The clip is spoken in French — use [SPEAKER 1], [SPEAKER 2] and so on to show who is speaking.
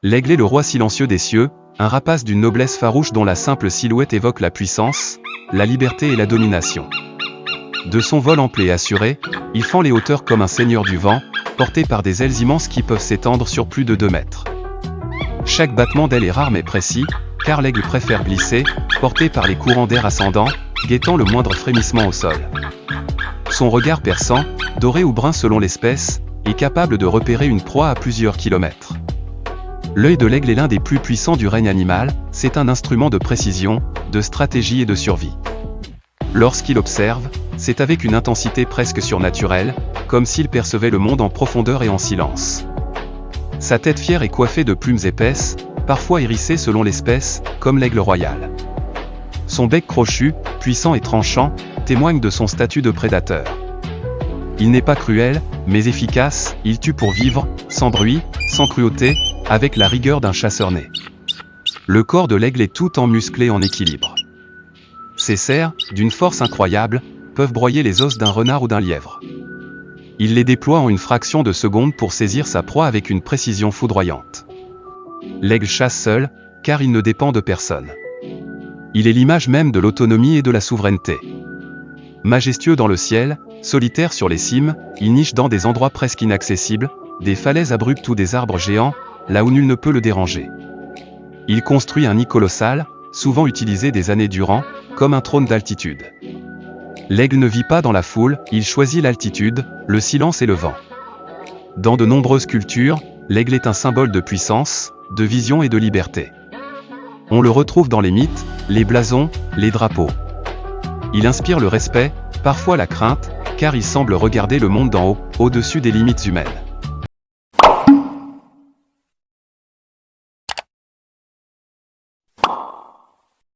[SPEAKER 1] L'aigle est le roi silencieux des cieux, un rapace d'une noblesse farouche dont la simple silhouette évoque la puissance, la liberté et la domination. De son vol ample et assuré, il fend les hauteurs comme un seigneur du vent, porté par des ailes immenses qui peuvent s'étendre sur plus de 2 mètres. Chaque battement d'aile est rare mais précis, car l'aigle préfère glisser, porté par les courants d'air ascendants, guettant le moindre frémissement au sol. Son regard perçant, doré ou brun selon l'espèce, est capable de repérer une proie à plusieurs kilomètres. L'œil de l'aigle est l'un des plus puissants du règne animal, c'est un instrument de précision, de stratégie et de survie. Lorsqu'il observe, c'est avec une intensité presque surnaturelle, comme s'il percevait le monde en profondeur et en silence. Sa tête fière est coiffée de plumes épaisses, parfois hérissées selon l'espèce, comme l'aigle royal. Son bec crochu, puissant et tranchant, témoigne de son statut de prédateur. Il n'est pas cruel, mais efficace, il tue pour vivre, sans bruit, sans cruauté, avec la rigueur d'un chasseur né. Le corps de l'aigle est tout en musclé en équilibre. Ses serres, d'une force incroyable, peuvent broyer les os d'un renard ou d'un lièvre. Il les déploie en une fraction de seconde pour saisir sa proie avec une précision foudroyante. L'aigle chasse seul, car il ne dépend de personne. Il est l'image même de l'autonomie et de la souveraineté. Majestueux dans le ciel, solitaire sur les cimes, il niche dans des endroits presque inaccessibles, des falaises abruptes ou des arbres géants, là où nul ne peut le déranger. Il construit un nid colossal, souvent utilisé des années durant, comme un trône d'altitude. L'aigle ne vit pas dans la foule, il choisit l'altitude, le silence et le vent. Dans de nombreuses cultures, l'aigle est un symbole de puissance, de vision et de liberté. On le retrouve dans les mythes, les blasons, les drapeaux. Il inspire le respect, parfois la crainte, car il semble regarder le monde d'en haut, au-dessus des limites humaines.